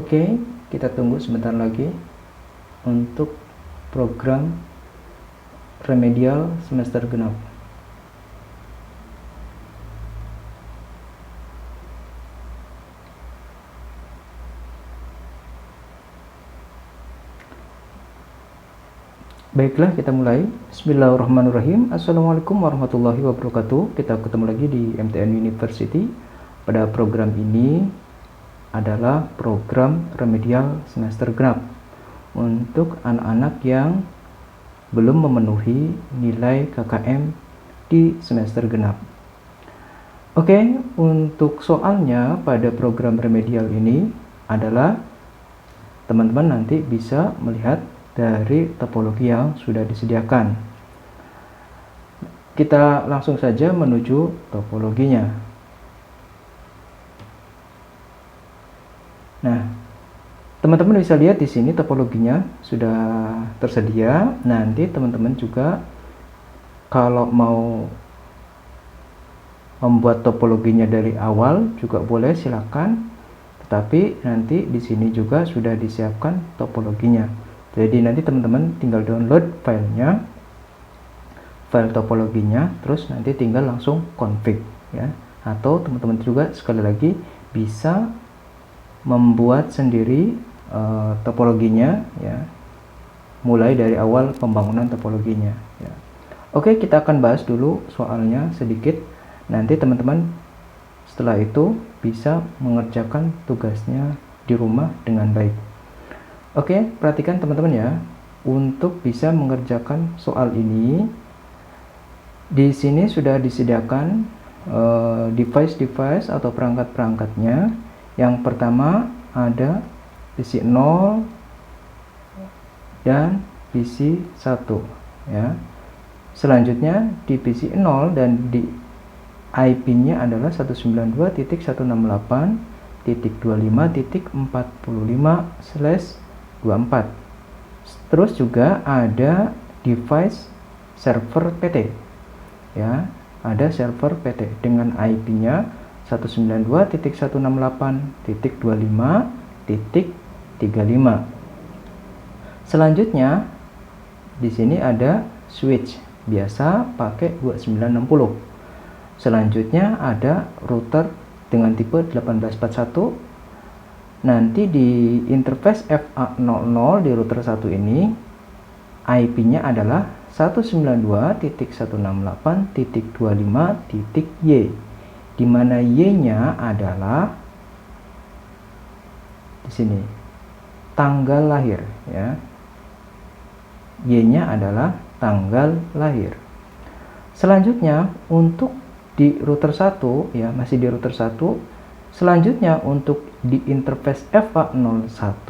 Oke, kita tunggu sebentar lagi untuk program remedial semester genap. Baiklah, kita mulai. Bismillahirrahmanirrahim. Assalamualaikum warahmatullahi wabarakatuh. Kita ketemu lagi di MTN University. Pada program ini adalah program remedial semester genap untuk anak-anak yang belum memenuhi nilai KKM di semester genap. Oke, untuk soalnya pada program remedial ini adalah teman-teman nanti bisa melihat dari topologi yang sudah disediakan. Kita langsung saja menuju topologinya. Nah, teman-teman bisa lihat di sini topologinya sudah tersedia. Nanti teman-teman juga kalau mau membuat topologinya dari awal juga boleh, silakan. Tetapi nanti di sini juga sudah disiapkan topologinya. Jadi nanti teman-teman tinggal download filenya, file topologinya, terus nanti tinggal langsung config ya. Atau teman-teman juga sekali lagi bisa membuat sendiri topologinya ya, mulai dari awal pembangunan topologinya ya. Oke, kita akan bahas dulu soalnya sedikit. Nanti teman-teman setelah itu bisa mengerjakan tugasnya di rumah dengan baik. Oke, perhatikan teman-teman ya. Untuk bisa mengerjakan soal ini, di sini sudah disediakan device-device atau perangkat-perangkatnya. Yang pertama ada PC 0 dan PC 1 ya. Selanjutnya di PC 0 dan di IP-nya adalah 192.168.25.45/24. Terus juga ada device server PT ya, ada server PT dengan IP-nya 192.168.25.35. Selanjutnya di sini ada switch biasa pakai 2960. Selanjutnya ada router dengan tipe 1841. Nanti di interface FA00 di router 1 ini IP-nya adalah 192.168.25.y, di mana Y-nya adalah di sini tanggal lahir ya. Y-nya adalah tanggal lahir. Selanjutnya untuk di router 1 ya, masih di router 1. Selanjutnya untuk di interface FA01,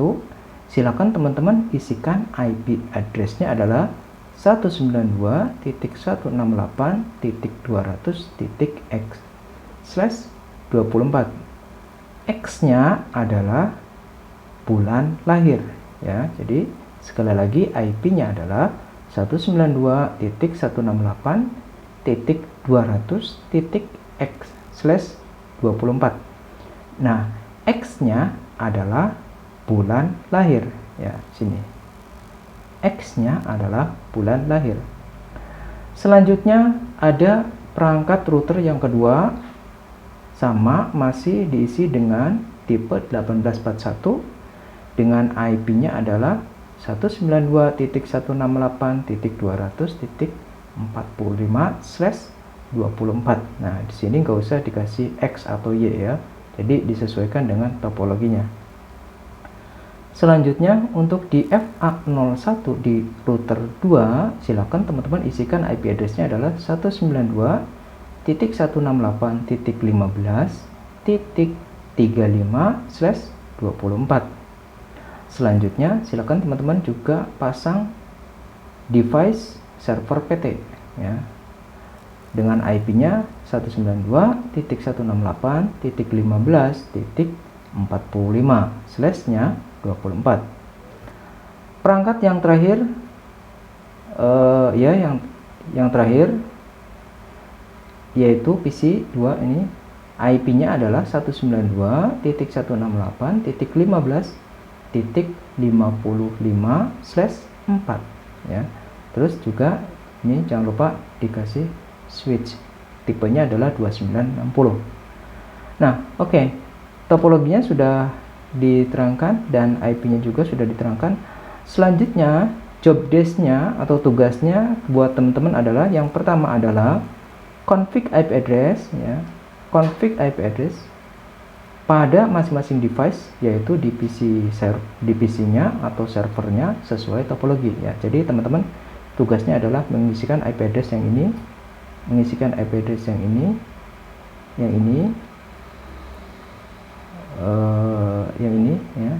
silakan teman-teman isikan IP address-nya adalah 192.168.200.x/24. X-nya adalah bulan lahir ya. Jadi sekali lagi IP-nya adalah 192.168.200.x/24. Nah, X-nya adalah bulan lahir ya, sini. X-nya adalah bulan lahir. Selanjutnya ada perangkat router yang kedua, sama masih diisi dengan tipe 1841 dengan IP-nya adalah 192.168.200.45/24. Nah, di sini nggak usah dikasih X atau Y ya. Jadi disesuaikan dengan topologinya. Selanjutnya untuk di FA01 di router 2, silakan teman-teman isikan IP address-nya adalah 192.168.15.35/24. Selanjutnya silakan teman-teman juga pasang device server PT ya, dengan IP-nya 192.168.15.45/24. Perangkat yang terakhir ya, yang terakhir yaitu PC 2 ini IP-nya adalah 192.168.15 255/4 ya. Terus juga ini jangan lupa dikasih switch, tipenya adalah 2960. Nah, oke. Topologinya sudah diterangkan dan IP-nya juga sudah diterangkan. Selanjutnya, job desk-nya atau tugasnya buat teman-teman adalah yang pertama adalah config IP address ya. Config IP address pada masing-masing device, yaitu di PC-nya atau servernya sesuai topologi ya. Jadi teman-teman tugasnya adalah mengisikan IP address yang ini, mengisikan IP address yang ini, yang ini, yang ini ya,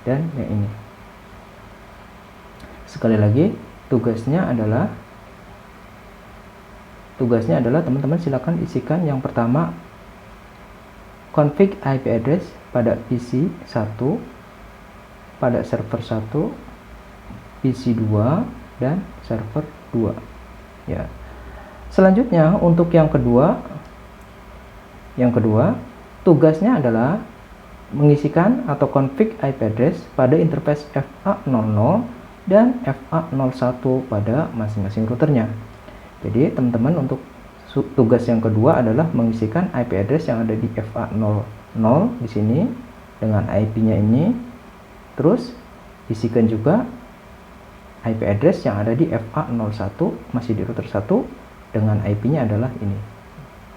dan yang ini. Sekali lagi, tugasnya adalah teman-teman silakan isikan yang pertama config IP address pada PC 1, pada server 1, PC 2, dan server 2 ya. Selanjutnya untuk yang kedua tugasnya adalah mengisikan atau config IP address pada interface FA00 dan FA01 pada masing-masing routernya. Jadi teman-teman untuk tugas yang kedua adalah mengisikan IP address yang ada di FA00 di sini dengan IP-nya ini. Terus isikan juga IP address yang ada di FA01 masih di router 1 dengan IP-nya adalah ini.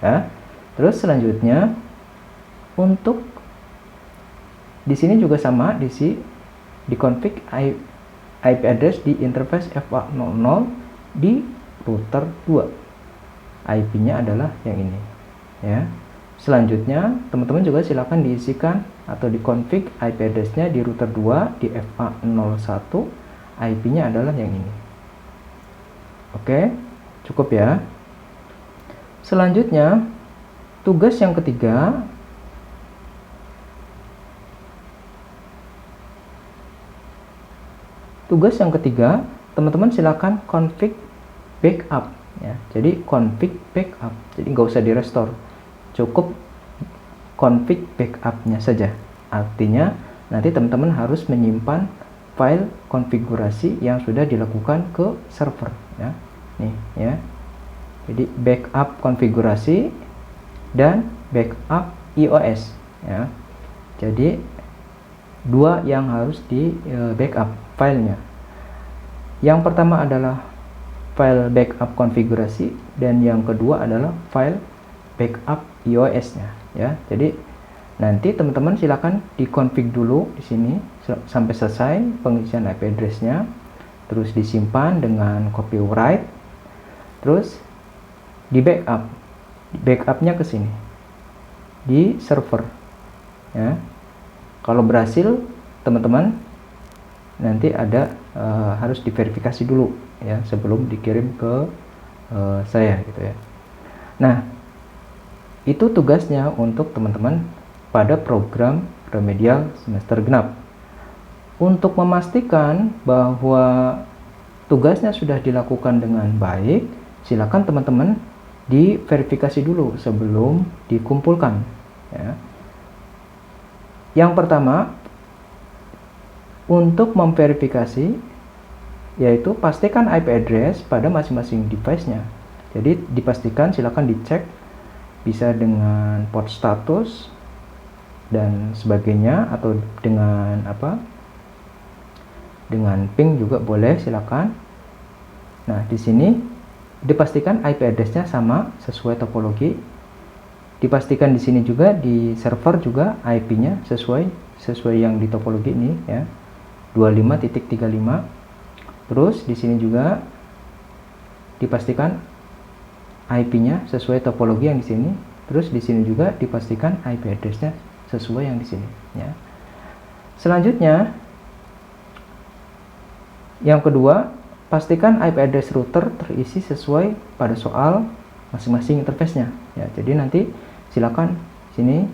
Ya. Terus selanjutnya untuk di sini juga sama, di config IP address di interface FA00 di router 2. IP-nya adalah yang ini ya. Selanjutnya teman-teman juga silakan diisikan atau dikonfig IP address-nya di router 2 di FA01, IP-nya adalah yang ini. Oke, cukup ya. Selanjutnya tugas yang ketiga teman-teman silakan config backup ya. Jadi config backup, jadi nggak usah di restore, cukup config backupnya saja. Artinya nanti teman-teman harus menyimpan file konfigurasi yang sudah dilakukan ke server ya. Nih ya. Jadi backup konfigurasi dan backup iOS ya. Jadi dua yang harus di backup filenya. Yang pertama adalah file backup konfigurasi dan yang kedua adalah file backup iOS-nya ya. Jadi nanti teman-teman silakan dikonfig dulu di sini sampai selesai pengisian IP address-nya, terus disimpan dengan copyright, terus di backupnya ke sini di server ya. Kalau berhasil teman-teman nanti ada harus diverifikasi dulu ya sebelum dikirim ke saya gitu ya. Nah, itu tugasnya untuk teman-teman pada program remedial semester genap. Untuk memastikan bahwa tugasnya sudah dilakukan dengan baik, silakan teman-teman diverifikasi dulu sebelum dikumpulkan ya. Yang pertama, untuk memverifikasi yaitu pastikan IP address pada masing-masing device-nya. Jadi dipastikan, silakan dicek bisa dengan port status dan sebagainya atau dengan dengan ping juga boleh, silakan. Nah, di sini dipastikan IP address-nya sama sesuai topologi. Dipastikan di sini juga di server juga IP-nya sesuai yang di topologi ini ya. 25.35. Terus di sini juga dipastikan IP-nya sesuai topologi yang di sini. Terus di sini juga dipastikan IP address-nya sesuai yang di sini ya. Selanjutnya yang kedua, pastikan IP address router terisi sesuai pada soal masing-masing interface-nya ya. Jadi nanti silakan sini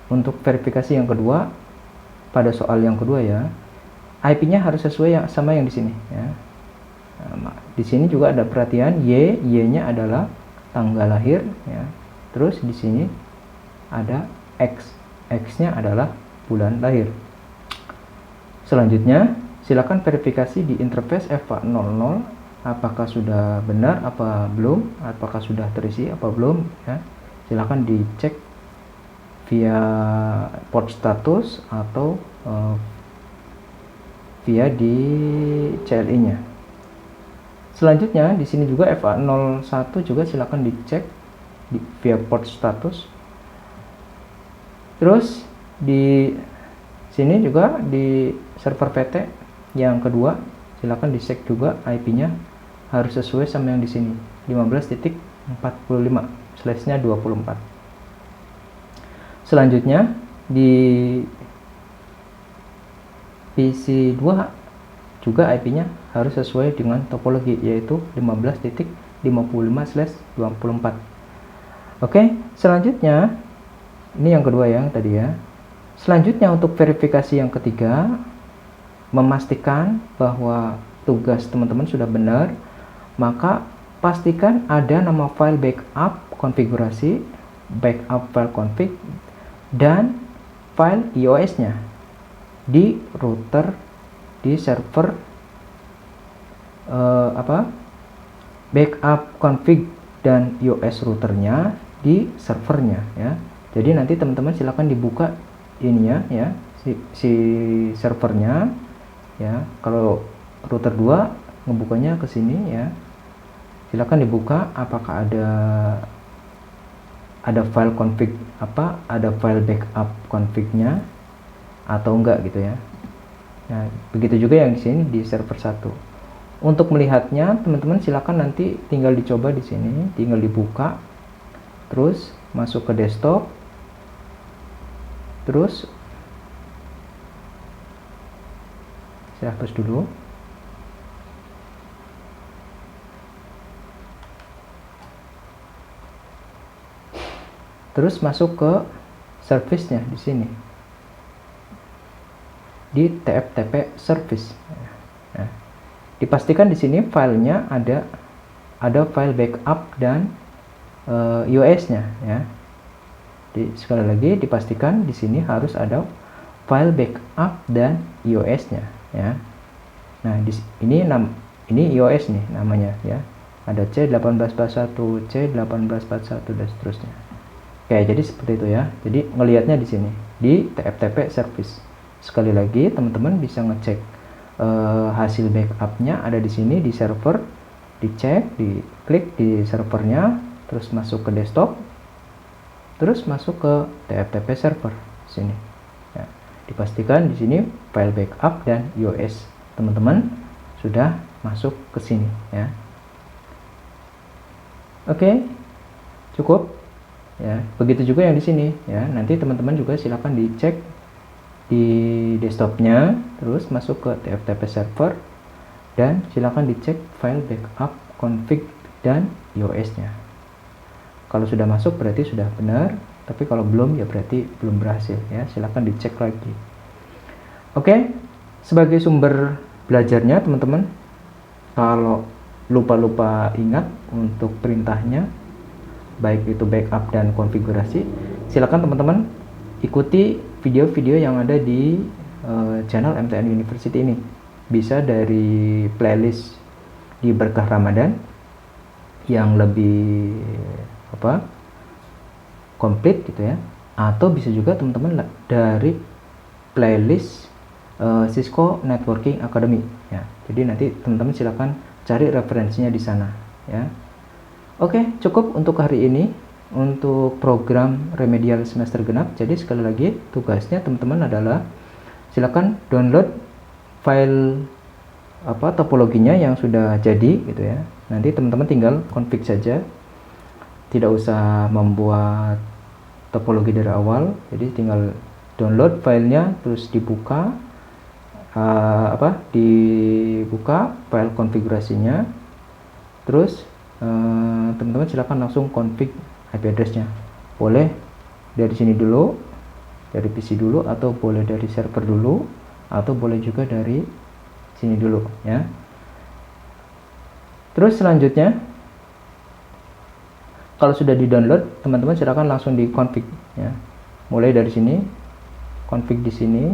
untuk verifikasi yang kedua pada soal yang kedua ya. IP-nya harus sesuai sama yang di sini ya. Nah, di sini juga ada perhatian Y-nya adalah tanggal lahir ya. Terus di sini ada X-nya adalah bulan lahir. Selanjutnya, silakan verifikasi di interface EVA00 apakah sudah benar apa belum, apakah sudah terisi apa belum ya. Silakan dicek via port status atau via di CLI-nya. Selanjutnya di sini juga EVA01 juga silakan dicek via port status. Terus di sini juga di server PT yang kedua silakan dicek juga IP-nya harus sesuai sama yang di sini 15.45/24. Selanjutnya di PC2 juga IP-nya harus sesuai dengan topologi yaitu 15.55/24. Oke, selanjutnya ini yang kedua yang tadi ya. Selanjutnya untuk verifikasi yang ketiga, memastikan bahwa tugas teman-teman sudah benar, maka pastikan ada nama file backup konfigurasi, backup file config, dan file IOS-nya di router, di server backup config dan IOS routernya di servernya ya. Jadi nanti teman-teman silakan dibuka ininya ya, si servernya ya. Kalau router 2 ngebukanya ke sini ya. Silakan dibuka apakah ada file config ada file backup config-nya atau enggak gitu ya. Nah, begitu juga yang di sini di server 1. Untuk melihatnya, teman-teman silakan nanti tinggal dicoba di sini, tinggal dibuka. Terus masuk ke desktop. Terus saya hapus dulu. Terus masuk ke service-nya di sini. Di TFTP service. Nah, dipastikan di sini filenya ada file backup dan IOS-nya ya. Sekali lagi dipastikan di sini harus ada file backup dan IOS-nya ya. Nah, ini IOS nih namanya ya. Ada C1841, C1841 dan seterusnya. Oke, jadi seperti itu ya. Jadi ngelihatnya di sini di TFTP service. Sekali lagi teman-teman bisa ngecek hasil backupnya ada di sini di server, dicek, diklik di servernya, terus masuk ke desktop, terus masuk ke TFTP server sini. Ya, dipastikan di sini file backup dan IOS teman-teman sudah masuk ke sini ya. Oke, cukup ya. Begitu juga yang di sini ya. Nanti teman-teman juga silakan dicek di desktopnya, terus masuk ke TFTP server dan silakan dicek file backup config dan IOS-nya. Kalau sudah masuk berarti sudah benar, tapi kalau belum ya berarti belum berhasil ya. Silakan dicek lagi. Oke, sebagai sumber belajarnya teman-teman, kalau lupa ingat untuk perintahnya, baik itu backup dan konfigurasi, silakan teman-teman ikuti video-video yang ada di channel MTN University ini. Bisa dari playlist di Berkah Ramadan yang lebih komplit gitu ya, atau bisa juga teman-teman dari playlist Cisco Networking Academy ya. Jadi nanti teman-teman silakan cari referensinya di sana ya. Oke, cukup untuk hari ini untuk program remedial semester genap. Jadi sekali lagi tugasnya teman-teman adalah silakan download file topologinya yang sudah jadi gitu ya. Nanti teman-teman tinggal config saja, tidak usah membuat topologi dari awal. Jadi tinggal download filenya, terus dibuka dibuka file konfigurasinya, terus teman-teman silakan langsung config IP address-nya. Boleh dari sini dulu, dari PC dulu, atau boleh dari server dulu, atau boleh juga dari sini dulu ya. Terus selanjutnya, kalau sudah di-download, teman-teman silakan langsung di config ya. Mulai dari sini, config di sini,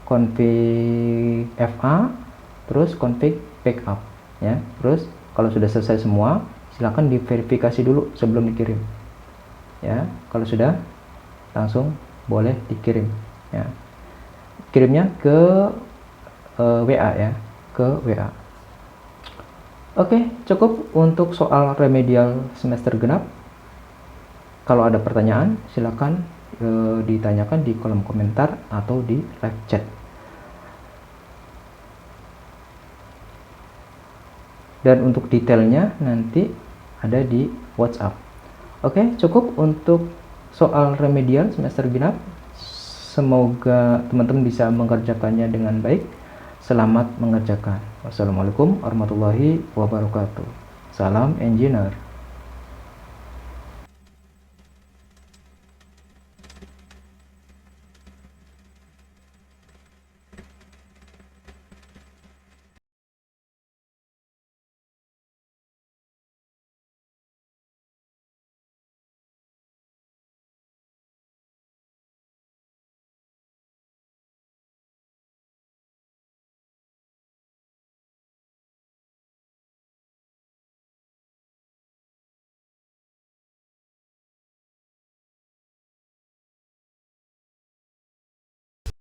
config FA, terus config backup ya. Terus kalau sudah selesai semua, silakan diverifikasi dulu sebelum dikirim ya. Kalau sudah, langsung boleh dikirim ya. Kirimnya ke WA ya, ke WA. Oke, cukup untuk soal remedial semester genap. Kalau ada pertanyaan, silakan ditanyakan di kolom komentar atau di live chat. Dan untuk detailnya nanti ada di WhatsApp. Oke, cukup untuk soal remedial semester genap. Semoga teman-teman bisa mengerjakannya dengan baik. Selamat mengerjakan. Wassalamualaikum warahmatullahi wabarakatuh. Salam engineer.